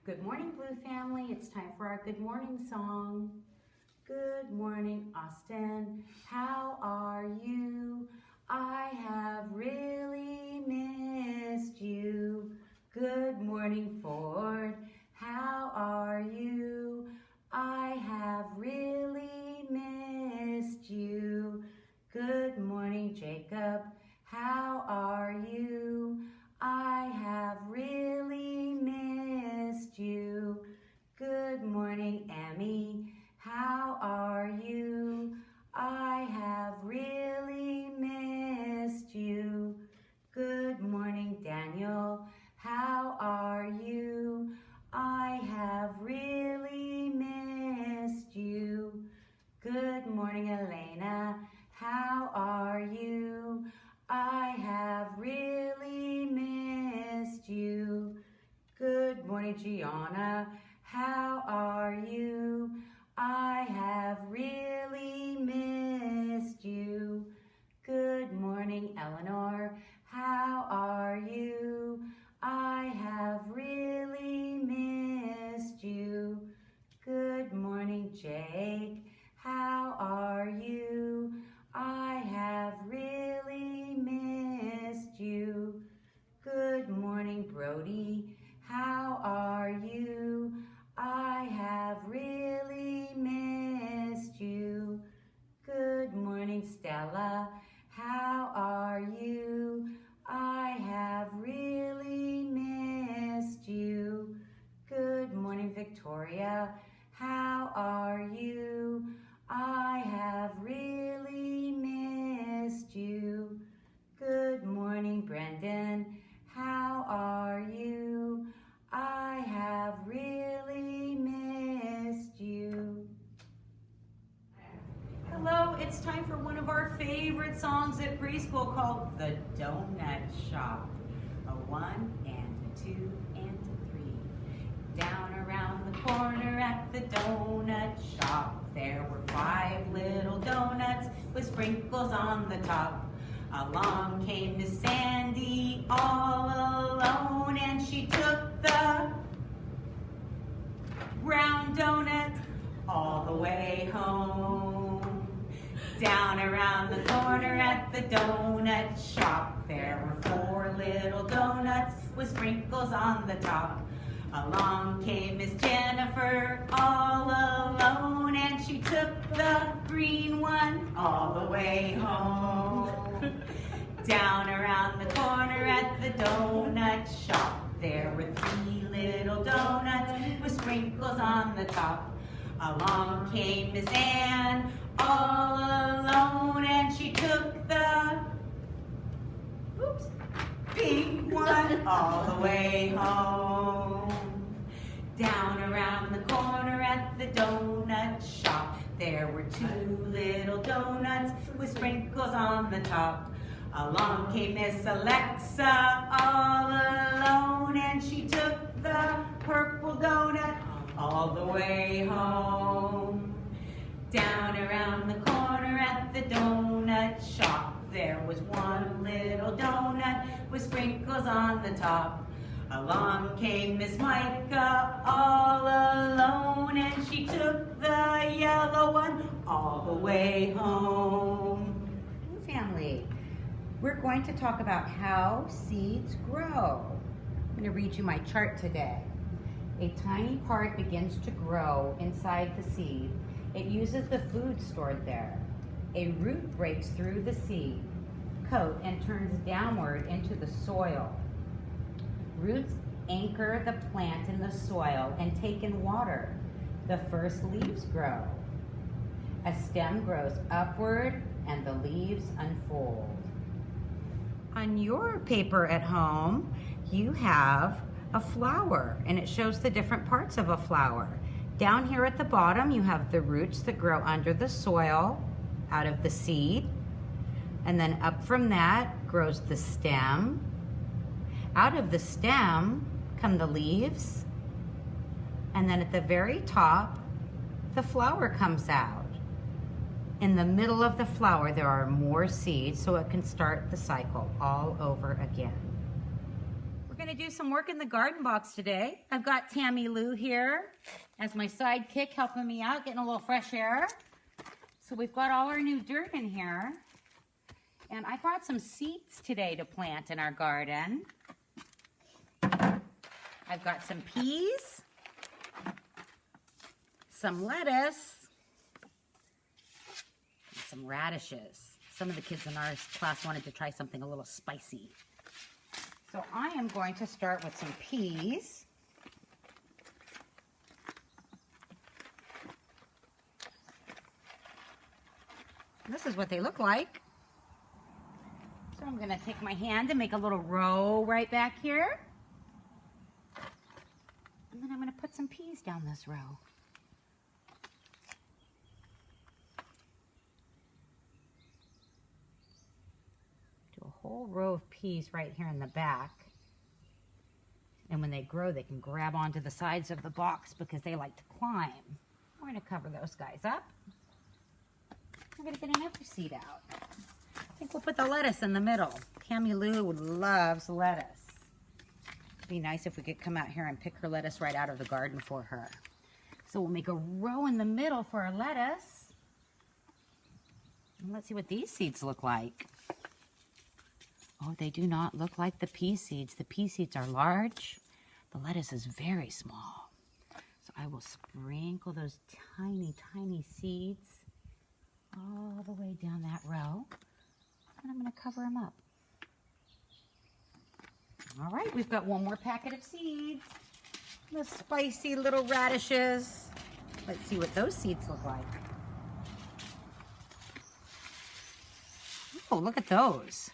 Good morning, Blue family. It's time for our good morning song. Good morning, Austin. How are you? I have really missed you. Good morning, Ford. How are you? I have really missed you. Good morning, Jacob. How are you? I have really missed you. Good morning, Emmy. How are you? I have really missed you. Good morning, Daniel. How are you? I have really missed you. Good morning, Elena. How are you? I have really missed you. Good morning, Gianna. How are you? I have really missed you. Good morning, Eleanor. How are you? I have really missed you. Good morning, Jake. How are you? I have really missed you. Good morning, Brody. How are you? I have really missed you. Good morning, Stella. How are you? I have really missed you. Good morning, Victoria. How are you? I have really missed you. Good morning, Brendan. How are you? I have really missed you. Hello, it's time for one of our favorite songs at preschool called The Donut Shop. A 1 and a 2 and a 3. Down around the corner at the donut shop, there were 5 little donuts with sprinkles on the top. Along came Miss Sandy all alone, and she took the brown donut all the way home. Down around the corner at the donut shop, there were 4 little donuts with sprinkles on the top. Along came Miss Jennifer all alone, and she took the green one all the way home. Down around the corner at the donut shop, there were 3 little donuts with sprinkles on the top. Along came Miss Ann all alone, and she took the pink one all the way home. Down around the corner at the donut shop, there were 2 little donuts with sprinkles on the top. Along came Miss Alexa all alone, and she took the purple donut all the way home. Down around the corner at the donut shop, there was 1 little donut with sprinkles on the top. Along came Miss Micah all alone, and she took the yellow one all the way home. Family, we're going to talk about how seeds grow. I'm going to read you my chart today. A tiny part begins to grow inside the seed. It uses the food stored there. A root breaks through the seed coat and turns downward into the soil. Roots anchor the plant in the soil and take in water. The first leaves grow. A stem grows upward and the leaves unfold. On your paper at home, you have a flower, and it shows the different parts of a flower. Down here at the bottom, you have the roots that grow under the soil out of the seed. And then up from that grows the stem. Out of the stem come the leaves. And then at the very top, the flower comes out. In the middle of the flower, there are more seeds, so it can start the cycle all over again. We're going gonna do some work in the garden box today. I've got Tammy Lou here as my sidekick helping me out, getting a little fresh air. So we've got all our new dirt in here. And I brought some seeds today to plant in our garden. I've got some peas, some lettuce, and some radishes. Some of the kids in our class wanted to try something a little spicy. So I am going to start with some peas. This is what they look like. So I'm going to take my hand and make a little row right back here. And then I'm going to put some peas down this row. Do a whole row of peas right here in the back. And when they grow, they can grab onto the sides of the box because they like to climb. We're going to cover those guys up. We're going to get another seed out. I think we'll put the lettuce in the middle. Tammy Lou loves lettuce. It'd be nice if we could come out here and pick her lettuce right out of the garden for her. So we'll make a row in the middle for our lettuce. And let's see what these seeds look like. Oh, they do not look like the pea seeds. The pea seeds are large. The lettuce is very small. So I will sprinkle those tiny, tiny seeds all the way down that row. And I'm going to cover them up. All right, we've got one more packet of seeds. The spicy little radishes. Let's see what those seeds look like. Oh, look at those.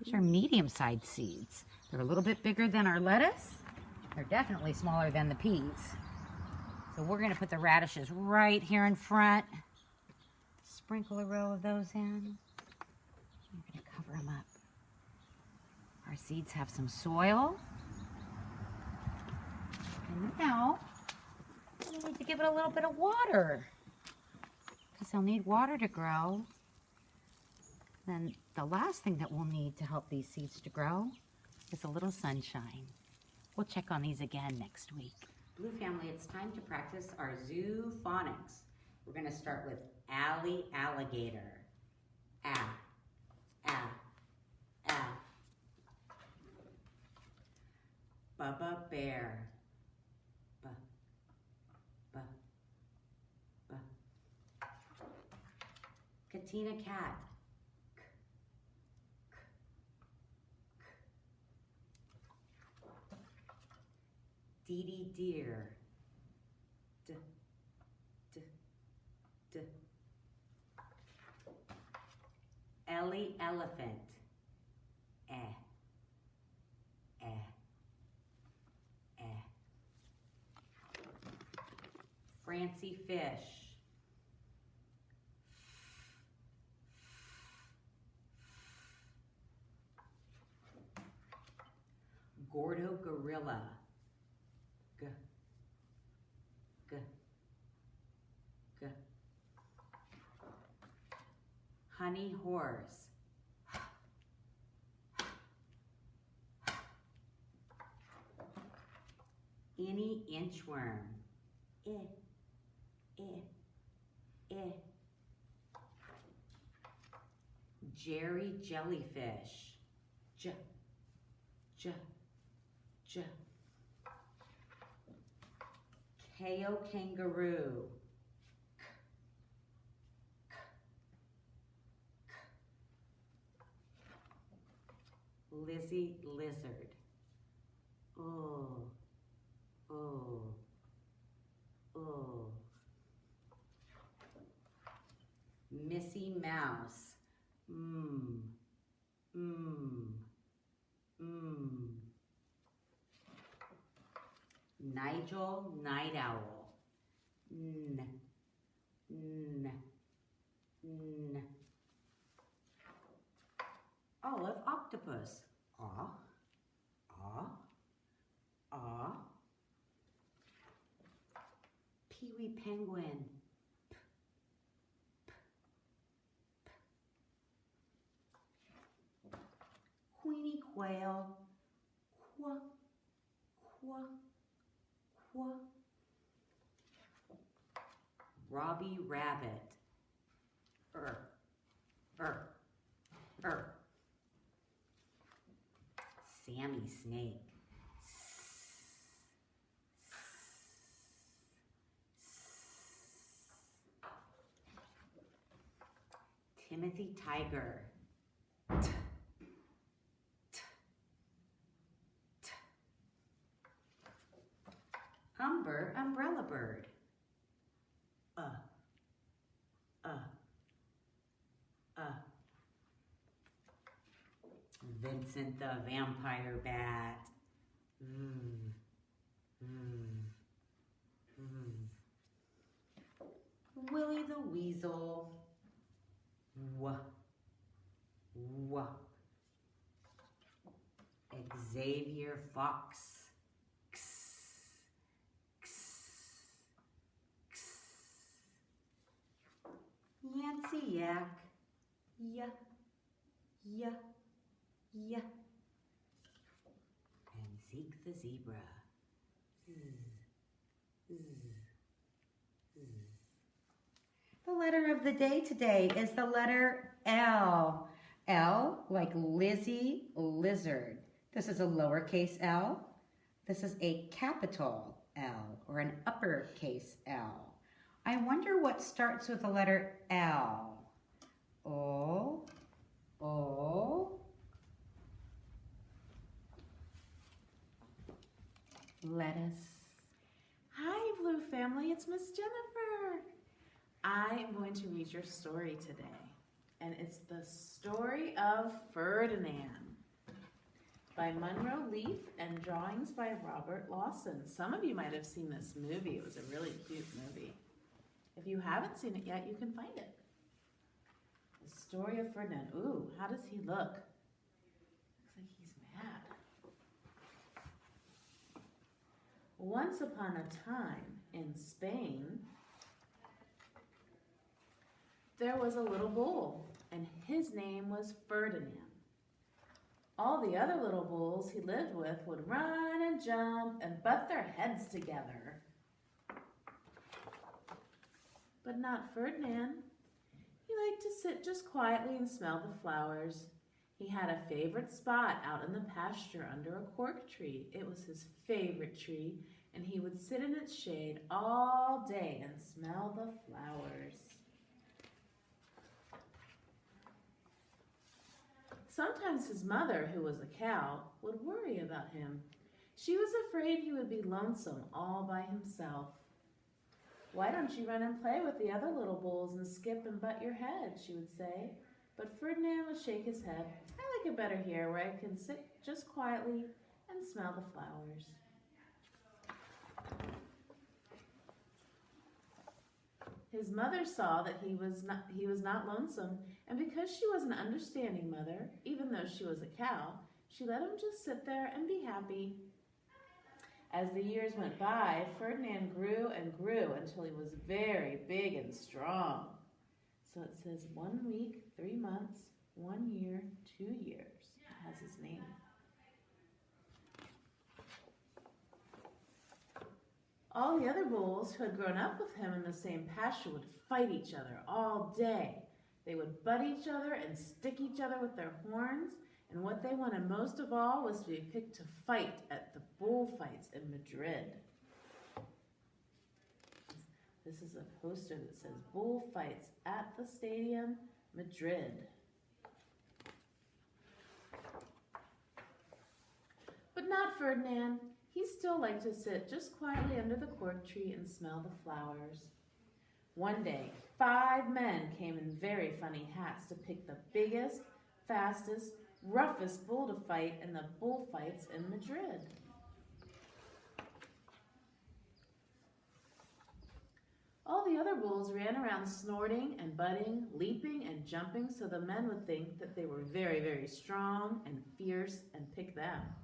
Those are medium-sized seeds. They're a little bit bigger than our lettuce. They're definitely smaller than the peas. So we're going to put the radishes right here in front. Sprinkle a row of those in. We're going to cover them up. Our seeds have some soil. And now, we need to give it a little bit of water, because they'll need water to grow. Then the last thing that we'll need to help these seeds to grow is a little sunshine. We'll check on these again next week. Blue family, it's time to practice our zoo phonics. We're going to start with Alley Alligator. Bubba Bear. Katina Cat. Dee Dee Deer. Ellie Elephant. Francie Fish. Gordo Gorilla. Honey Horse. Any Inchworm. Jerry Jellyfish. Ko Kangaroo. Lizzie Lizard. Missy Mouse. Nigel Night Owl. Olive Octopus. Pee-wee Penguin. Queenie Quail. Qua, qua. Robbie Rabbit. Er. Sammy Snake. Timothy Tiger. Umber Umbrella Bird. Vincent the Vampire Bat. Willie the Weasel. Xavier Fox. Yancy Yak. Yeah. And Zeke the Zebra. The letter of the day today is the letter L. L like Lizzie, lizard. This is a lowercase L. This is a capital L or an uppercase L. I wonder what starts with the letter L. O. Lettuce. Hi, Blue Family, it's Miss Jennifer. I am going to read your story today, and it's the story of Ferdinand by Monroe Leaf and drawings by Robert Lawson. Some of you might have seen this movie. It was a really cute movie. If you haven't seen it yet, you can find it. The story of Ferdinand. Ooh, how does he look? Looks like he's mad. Once upon a time in Spain, there was a little bull, and his name was Ferdinand. All the other little bulls he lived with would run and jump and butt their heads together. But not Ferdinand. He liked to sit just quietly and smell the flowers. He had a favorite spot out in the pasture under a cork tree. It was his favorite tree, and he would sit in its shade all day and smell the flowers. Sometimes his mother, who was a cow, would worry about him. She was afraid he would be lonesome all by himself. "Why don't you run and play with the other little bulls and skip and butt your head?" she would say. But Ferdinand would shake his head. "I like it better here where I can sit just quietly and smell the flowers." His mother saw that he was not lonesome, and because she was an understanding mother, even though she was a cow, she let him just sit there and be happy. As the years went by, Ferdinand grew and grew until he was very big and strong. So it says 1 week, 3 months, 1 year, 2 years. It has his name. All the other bulls who had grown up with him in the same pasture would fight each other all day. They would butt each other and stick each other with their horns, and what they wanted most of all was to be picked to fight at the bullfights in Madrid. This is a poster that says "Bullfights at the Stadium, Madrid." But not Ferdinand. He still liked to sit just quietly under the cork tree and smell the flowers. One day, 5 men came in very funny hats to pick the biggest, fastest, roughest bull to fight in the bullfights in Madrid. All the other bulls ran around snorting and butting, leaping and jumping so the men would think that they were very, very strong and fierce and pick them.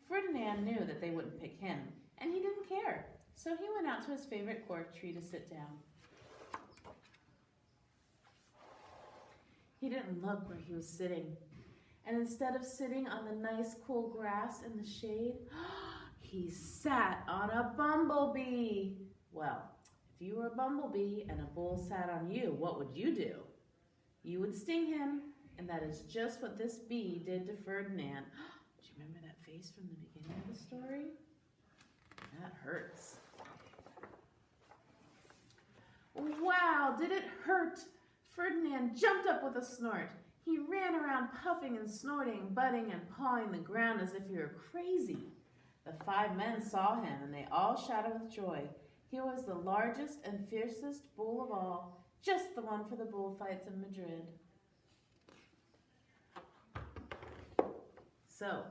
Ferdinand knew that they wouldn't pick him, and he didn't care, so he went out to his favorite cork tree to sit down. He didn't look where he was sitting, and instead of sitting on the nice cool grass in the shade, He sat on a bumblebee. Well, if you were a bumblebee and a bull sat on you, what would you do? You would sting him, and that is just what this bee did to Ferdinand. Do you remember that face from the beginning of the story? That hurts. Wow, did it hurt? Ferdinand jumped up with a snort. He ran around puffing and snorting, butting and pawing the ground as if he were crazy. The 5 men saw him, and they all shouted with joy. He was the largest and fiercest bull of all, just the one for the bullfights in Madrid. So,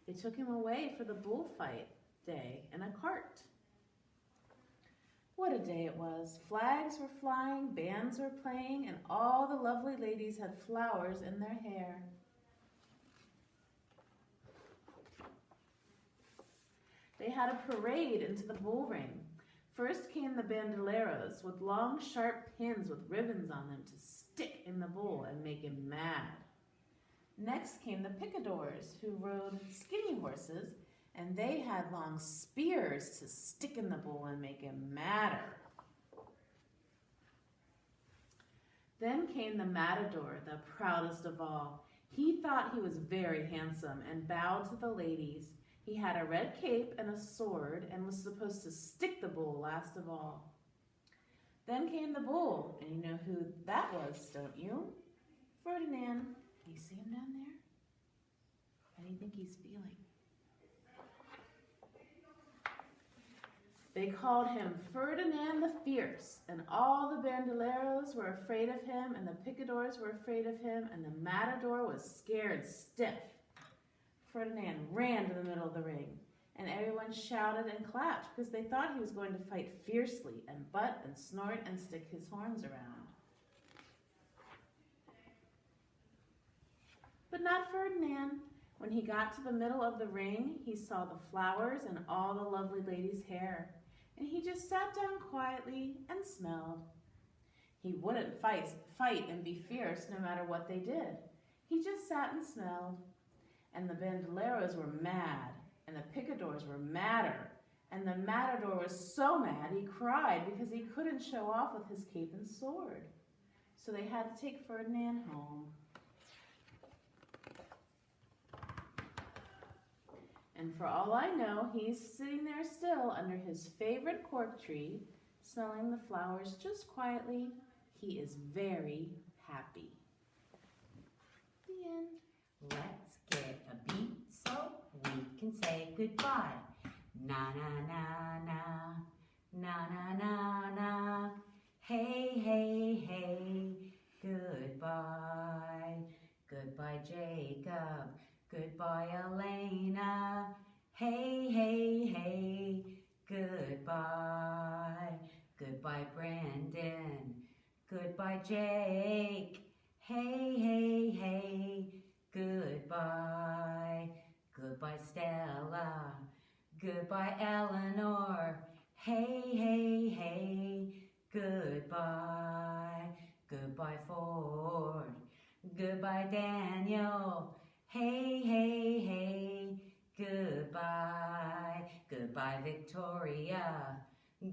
they took him away for the bullfight day in a cart. What a day it was. Flags were flying, bands were playing, and all the lovely ladies had flowers in their hair. They had a parade into the bull ring. First came the bandoleros with long, sharp pins with ribbons on them to stick in the bull and make him mad. Next came the picadors, who rode skinny horses, and they had long spears to stick in the bull and make him madder. Then came the matador, the proudest of all. He thought he was very handsome and bowed to the ladies. He had a red cape and a sword and was supposed to stick the bull last of all. Then came the bull, and you know who that was, don't you? Ferdinand. Can you see him down there? How do you think he's feeling? They called him Ferdinand the Fierce, and all the bandoleros were afraid of him, and the picadors were afraid of him, and the matador was scared stiff. Ferdinand ran to the middle of the ring, and everyone shouted and clapped because they thought he was going to fight fiercely and butt and snort and stick his horns around. But not Ferdinand. When he got to the middle of the ring, he saw the flowers and all the lovely ladies' hair, and he just sat down quietly and smelled. He wouldn't fight and be fierce no matter what they did. He just sat and smelled. And the bandoleros were mad, and the picadors were madder, and the matador was so mad he cried because he couldn't show off with his cape and sword. So they had to take Ferdinand home. And for all I know, he's sitting there still under his favorite cork tree, smelling the flowers just quietly. He is very happy. The end. Let's get a beat so we can say goodbye. Na na na na, na na na na. Hey, hey, hey, goodbye. Goodbye, Jacob. Goodbye, Elena. Hey, hey, hey, goodbye. Goodbye, Brandon. Goodbye, Jake. Hey, hey, hey, goodbye. Goodbye, Stella. Goodbye, Eleanor. Hey, hey, hey, goodbye. Goodbye, Ford. Goodbye, Daniel. Hey, hey, hey, goodbye. Goodbye, Victoria.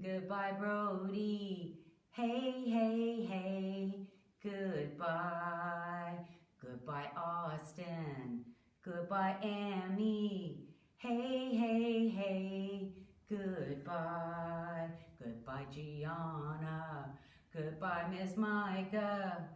Goodbye, Brody. Hey, hey, hey, goodbye. Goodbye, Austin. Goodbye, Amy. Hey, hey, hey, goodbye. Goodbye, Gianna. Goodbye, Miss Micah.